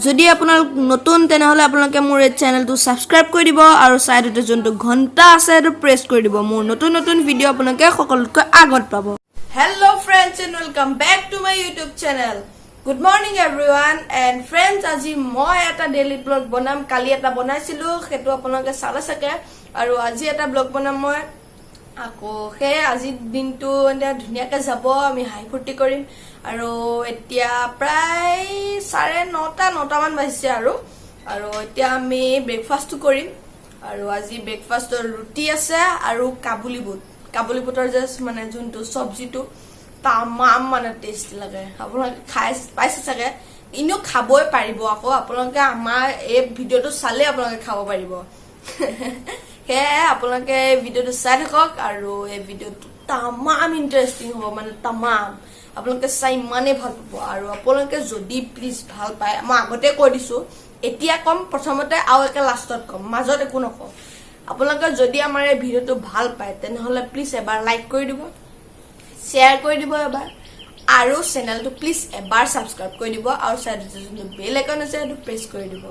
যদি আপোনাক নতুন তেনেহলে আপোনালোকে মোৰ এই চেনেলটো সাবস্ক্ৰাইব কৰি দিব আৰু সাইডতে যোনটো ঘণ্টা আছে সেইটো প্ৰেছ কৰি দিব মোৰ নতুন নতুন ভিডিও আপোনালোকে সকলোতকৈ আগত পাব hello friends and welcome back to my YouTube channel good morning everyone and friends আজি মই এটা ডেইলি ব্লগ বনাম কালি এটা বনাইছিলো সেইটো আপোনালোকে চালে চাগে আৰু আজি এটা ব্লগ বনাম মই আকৌ হে আজি দিনটো এনে ধুনিয়াকে যাব আমি হাই ফুৰ্তি কৰিম আৰু এতিয়া প্ৰায় 9:30 মান বাজিছে আৰু এতিয়া আমি ব্ৰেকফাষ্ট কৰিম আৰু আজি ব্ৰেকফাষ্টৰ ৰুটি আছে আৰু কাবুলি বুটৰ জাস্ট মানে যোনটো সবজিটো তামাম মানে টেস্টি লাগে আপোনালোকে খাই পাইছে চাগে ইনো খাবই পাৰিব আকৌ আপোনালোকে আমাৰ এই ভিডিওটো চালে আপোনালোকে খাব পাৰিব হে আপোনালোকে ভিডিওটো চাই থাকক আৰু এই ভিডিওটো তামাম ইন্টাৰেষ্টিং হ'ব মানে তামাম আপোনালোকে চাই মানে ভাল পাব আৰু আপোনালোকে যদি প্লিজ ভাল পায় মই আগতে কৈ দিছো এতিয়া কম প্ৰথমতে আৰু একে লাষ্টত কম মাজত একো নকওঁ আপোনালোকে যদি আমাৰ এই ভিডিওটো ভাল পায় তেনেহলে প্লিজ এবাৰ লাইক কৰি দিব শেয়াৰ কৰি দিব এবাৰ আৰু চেনেলটো প্লিজ এবাৰ সাবস্ক্ৰাইব কৰি দিব আৰু সাইডতে যোনটো বেল আইকন আছে সেইটো প্ৰেছ কৰি দিব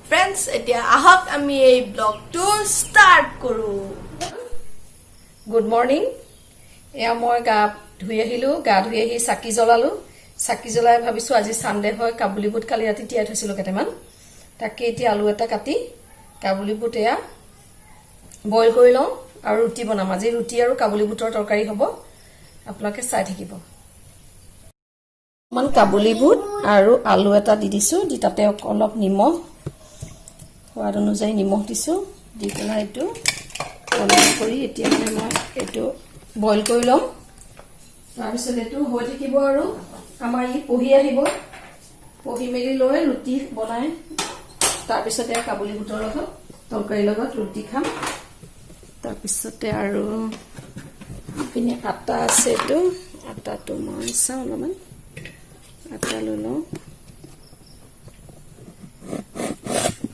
ফ্ৰেণ্ডছ এতিয়া আহক আমি এই ব্লগটো ষ্টাৰ্ট কৰো গুড মৰ্নিং এয়া মই গা ধুই আহি চাকি জ্বলাই ভাবিছো আজি সানডে হয় কাবুলি বুট কালি ৰাতি তিয়াই থৈছিলো কেইটামান তাকে এতিয়া আলু এটা কাটি কাবুলি বুট এয়া বইল কৰি লওঁ আৰু ৰুটি বনাম আজি ৰুটি আৰু কাবুলি বুটৰ তৰকাৰী হ'ব আপোনালোকে চাই থাকিব মান কাবুলি বুট আৰু আলু এটা দি দিছো দি তাতে অলপ নিমখ সোৱাদ অনুযায়ী নিমখ দিছো দি পেলাই এইটো বইল কৰি এতিয়া মই এইটো বইল কৰি লম তাৰপিছত এইটো হৈ থাকিব আৰু আমাৰ ই পঢ়ি আহিব পঢ়ি মেলি লৈ ৰুটি বনাই তাৰপিছতে কাবুলি বুটৰ লগত তৰকাৰীৰ লগত ৰুটি খাম তাৰপিছতে আৰু পিনে আটা আছে এইটো আটাটো মই চাওঁ অলপমান আটা লৈ লওঁ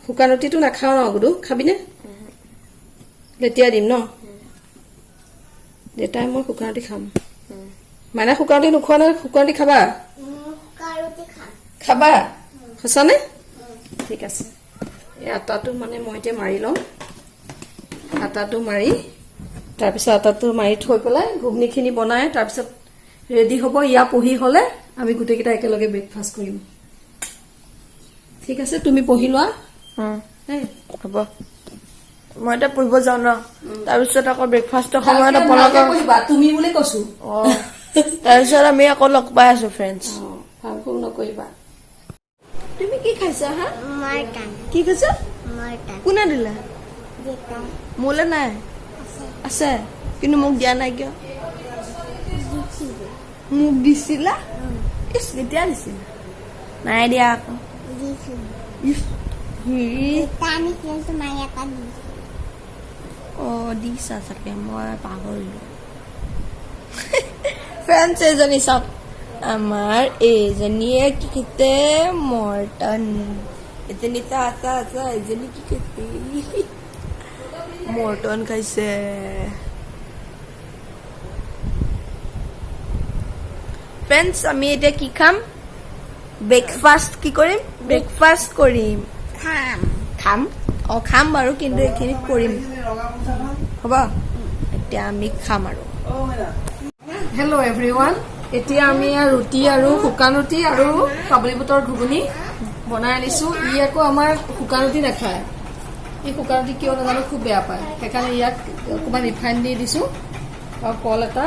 শুকান ৰুটিটো নাখাওঁ ন গুডু খাবিনে লেতিয়া দিম ন দেউতাই মই শুকান ৰুটি খাম মানে শুকান ৰুটি নোখোৱা নে শুকান ৰুটি খাবা খাবা সঁচানে ঠিক আছে এই আটাটো মানে মই এতিয়া মাৰি লওঁ আটাটো মাৰি তাৰপিছত আটাটো মাৰি থৈ পেলাই ঘুগনিখিনি বনাই তাৰপিছত ৰেডি হ'ব ইয়া পঢ়ি হ'লে আমি গোটেইকেইটা একেলগে ব্ৰেকফাষ্ট কৰিম ঠিক আছে তুমি পঢ়ি লোৱা হ'ব মই এটা পঢ়িব যাওঁ ন তাৰপিছত আকৌ ব্ৰেকফাষ্টৰ সময়ত আপোনালোকক পঢ়িবা তুমি বুলি কৈছো তাৰপিছত আমি আকৌ লগ পাই আছো ফ্ৰেণ্ডছ ফাংফুং নকৰিবা তুমি কি খাইছা হা মটন কি খাইছা মটন কোনে দিলা দেউতা মোলে নাই আছে কিন্তু মোক দিয়া নাই কিয় মোক দিছিলা ইছ কেতিয়া দিছিলা নাই দিয়া আকৌ দিছোঁ ইছ আমি কিন্তু মাই এটা দিছোঁ দিছা চাগে মই পাহৰিলো ফ্ৰেণ্ডছ এজনী চাওক আমাৰ এইজনীয়ে কি খাইছে মটন এজনী আছা এজনী কি খাইছে মটন খাইছে ফ্ৰেণ্ডছ আমি এতিয়া কি খাম ব্ৰেকফাষ্ট কি কৰিম ব্ৰেকফাষ্ট কৰিম খাম বাৰু কিন্তু এইখিনি কৰিম হ'ব এতিয়া আমি খাম আৰু হেল্ল' এভৰিৱান এতিয়া আমি ৰুটি আৰু শুকান ৰুটি আৰু কাবুলি বুটৰ ঘুগুনি বনাই আনিছো ই আকৌ আমাৰ শুকান ৰুটি নাখায় ই শুকান ৰুটি কিয় নাজানো খুব বেয়া পায় সেইকাৰণে ইয়াক অকণমান ৰিফাইন দি দিছো আৰু কল এটা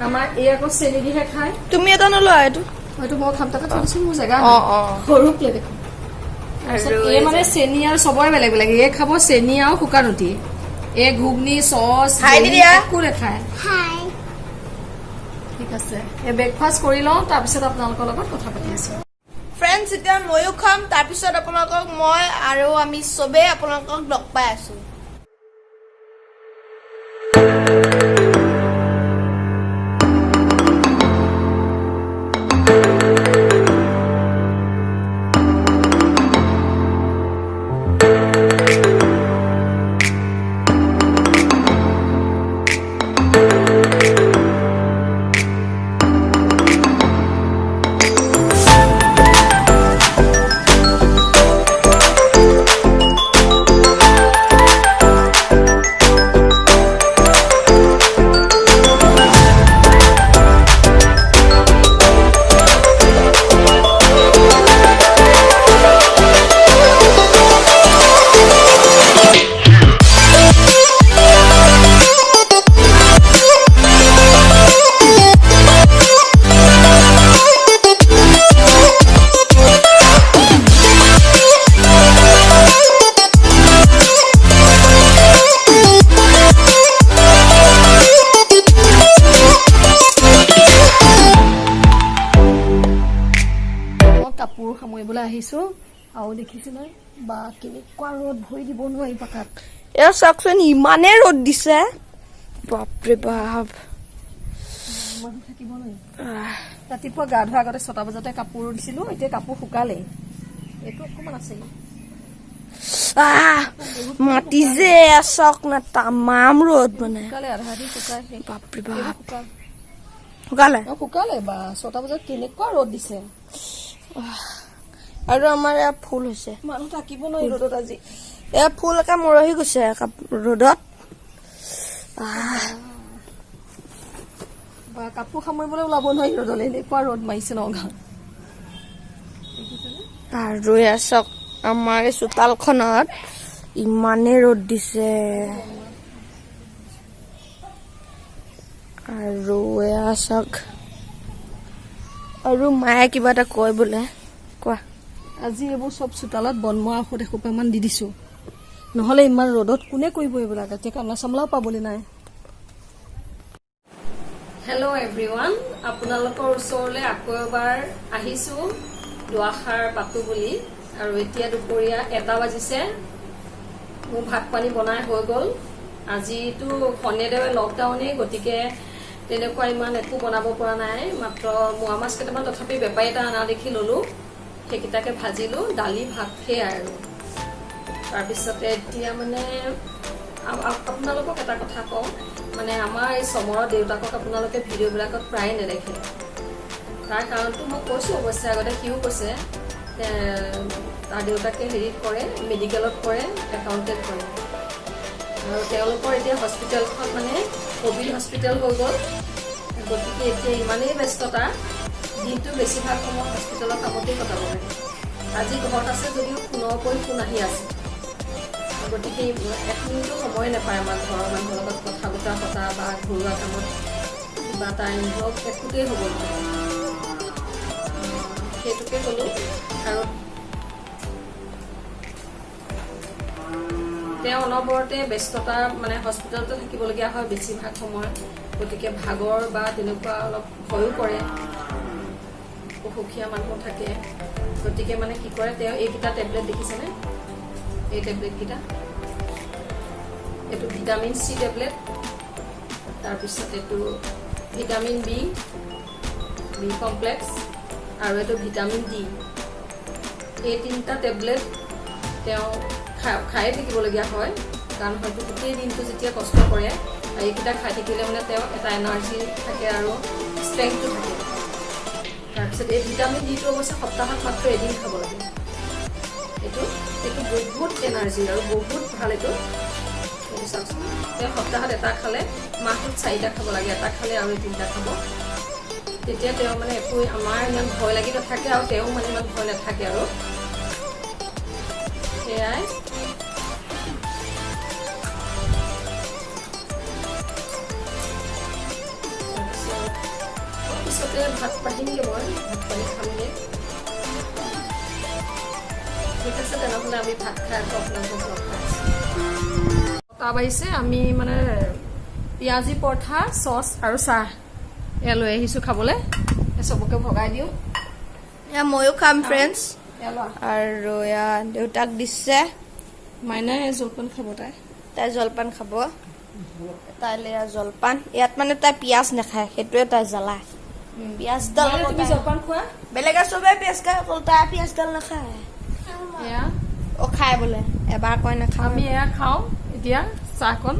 আমাৰ এই আকৌ চেনি দিহে খায় তুমি এটা নলোৱা এইটো হয়তো মই খাম তাকে থৈছো মোৰ জেগা সৰু প্লেট এখন এই মানে চেনি আৰু চবৰে বেলেগ বেলেগ এই খাব চেনি আৰু শুকান ৰুটি এই ঘুগনি চচ একো নাখায় ঠিক আছে এই ব্ৰেকফাষ্ট কৰি লওঁ তাৰপিছত আপোনালোকৰ লগত কথা পাতি আছো ফ্ৰেণ্ডছ এতিয়া ময়ো খাম তাৰপিছত আপোনালোকক মই আৰু আমি চবেই আপোনালোকক লগ পাই আছো আহিছো আৰু দেখিছিলে বা কেনেকুৱা ৰ'দ ভৰি দিব নোৱাৰি পাকাত এয়া চাওকচোন ইমানেই ৰ'দ দিছে বাপৰে বাপ মানুহ থাকিব নোৱাৰি ৰাতিপুৱা গা ধোৱাৰ আগতে 6টা বজাতে কাপোৰ দিছিলো এতিয়া কাপোৰ শুকালেই এইটো অকণমান আছে মাটি যে চাওক না তামাম ৰ'দ মানে শুকালে আধা আধি শুকাই বাপৰে বাপ শুকালে শুকালে শুকালে বা 6টা বজাত কেনেকুৱা ৰ'দ দিছে আৰু আমাৰ ইয়াত ফুল হৈছে মানুহ থাকিব নোৱাৰি ৰ'দত আজি এয়া ফুল একে মৰহি গৈছে ৰ'দত বা কাপোৰ সামৰিবলৈ ওলাব নোৱাৰি ৰ'দলৈ এনেকুৱা ৰ'দ মাৰিছে নগাঁৱত আৰু এয়া চাওক আমাৰ এই চোতালখনত ইমানেই ৰ'দ দিছে আৰু এয়া চাওক আৰু মায়ে কিবা এটা কয় বোলে কোৱা আজি এইবোৰ চব চোতালত বনমৰা ঔষধ এসোপামান দি দিছো নহ'লে ইমান ৰ'দত কোনে কৰিব এইবিলাক এতিয়া কামলা চামলাও পাবলৈ নাই হেল্ল' এভৰিৱান আপোনালোকৰ ওচৰলৈ আকৌ এবাৰ আহিছো দুআষাৰ পাতো বুলি আৰু এতিয়া দুপৰীয়া 1টা বাজিছে মোৰ ভাত পানী বনাই হৈ গ'ল আজিতো শনিদেৱে লকডাউনেই গতিকে তেনেকুৱা ইমান একো বনাব পৰা নাই মাত্ৰ মোৱা মাছ কেইটামান তথাপি বেপাৰী এটা অনা দেখি ল'লো সেইকেইটাকে ভাজিলো দালি ভাত সেয়াই আৰু তাৰপিছতে এতিয়া মানে আপোনালোকক এটা কথা কওঁ মানে আমাৰ এই চমৰৰ দেউতাকক আপোনালোকে ভিডিঅ'বিলাকত প্ৰায় নেদেখে তাৰ কাৰণটো মই কৈছোঁ অৱশ্যে আগতে সিও কৈছে তাৰ দেউতাকে হেৰিত কৰে মেডিকেলত কৰে একাউণ্টেণ্ট কৰে আৰু তেওঁলোকৰ এতিয়া হস্পিটেলখন মানে ক'ভিড হস্পিটেল হৈ গ'ল গতিকে এতিয়া ইমানেই ব্যস্ততা দিনটো বেছিভাগ সময় হস্পিটেলৰ কামতেই কটাব লাগে আজি ঘৰত আছে যদিও ফোনৰ কৰি ফোন আহি আছে গতিকে 1 মিনিটো সময় নাপায় আমাৰ ঘৰৰ মানুহৰ লগত কথা বতৰা পতা বা ঘৰুৱা কামত কিবা এটা ইনভলভ একোতেই হ'ব নোৱাৰে সেইটোকে ক'লোঁ আৰু তেওঁ অনবৰতে ব্যস্ততা মানে হস্পিটেলতে থাকিবলগীয়া হয় বেছিভাগ সময় গতিকে ভাগৰ বা তেনেকুৱা অলপ ভয়ো কৰে অসুখীয়া মানুহ থাকে গতিকে মানে কি কৰে তেওঁ এইকেইটা টেবলেট দেখিছেনে এই টেবলেটকেইটা এইটো ভিটামিন চি টেবলেট তাৰপিছত এইটো ভিটামিন বি কমপ্লেক্স আৰু এইটো ভিটামিন ডি এই 3টা টেবলেট তেওঁ খায়ে থাকিবলগীয়া হয় কাৰণ হয়তো গোটেই দিনটো যেতিয়া কষ্ট কৰে আৰু এইকেইটা খাই থাকিলে মানে তেওঁ এটা এনাৰ্জি থাকে আৰু ষ্ট্ৰেংথটো থাকে তাৰপিছত এই ভিটামিন ডিটো অৱশ্যে সপ্তাহত মাত্ৰ এদিন খাব লাগে এইটো বহুত এনাৰ্জি আৰু বহুত ভাল এইটো চাওকচোন তেওঁ সপ্তাহত এটা খালে মাহটোত 4টা খাব লাগে এটা খালে আৰু 3টা খাব তেতিয়া তেওঁ মানে একো আমাৰ ইমান ভয় লাগি নাথাকে আৰু তেওঁ মানে ইমান ভয় নাথাকে আৰু সেয়াই পিছতে ভাত পাতিমগৈ মই ভাত পানী খামগৈ ঠিক আছে তেনেহ'লে আমি ভাত খাই আকৌ আপোনালোকক লগ পাইছোঁ 9টা বাজিছে আমি মানে পিঁয়াজী পৰঠা চচ আৰু চাহ এয়া লৈ আহিছোঁ খাবলৈ চবকে ভগাই দিওঁ এয়া ময়ো খাম ফ্ৰেণ্ডছ এয়া লোৱা আৰু এয়া দেউতাক দিছে মাইনাই জলপান খাব তাই জলপান খাব তাইলে জলপান ইয়াত মানে তাই পিঁয়াজ নাখায় সেইটোৱে তাই জ্বালা পিঁয়াজডাল তুমি জলপান খোৱা বেলেগে চবেই পিঁয়াজ খায় অকল তাই পিঁয়াজডাল নাখায় এয়া খায় বোলে এবাৰ কয় নাখাওঁ আমি এয়া খাওঁ এতিয়া চাহকণ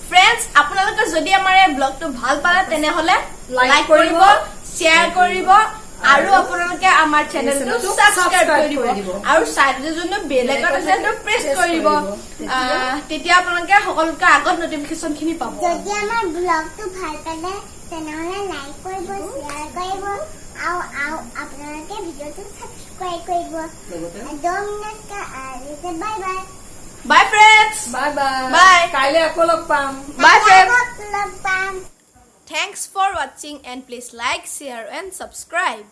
ফ্ৰেণ্ডছ আপোনালোকে যদি আমাৰ এই ব্লগটো ভাল পালে তেনেহলে লাইক কৰিব শ্বেয়াৰ কৰিব আৰু আপোনালোকে আমাৰ চেনেলটো সাবস্ক্ৰাইব কৰি দিব আৰু সাইডে যোনটো বেল আইকন আছে সেইটো প্ৰেছ কৰি দিব তেতিয়া আপোনালোকে সকলোতকৈ আগত নটিফিকেশনখিনি পাব যদি আমাৰ ব্লগটো ভাল পালে তেনেহলে লাইক কৰিব শ্বেয়াৰ কৰিব আৰু আপোনালোকে ভিডিঅ'টো সাবস্ক্ৰাইব কৰিব একদম bye bye bye friends bye bye bye কাইলৈ আকৌ লগ পাম বাই ফ্ৰেণ্ডছ লগ পাম Thanks for watching and please like, share and subscribe.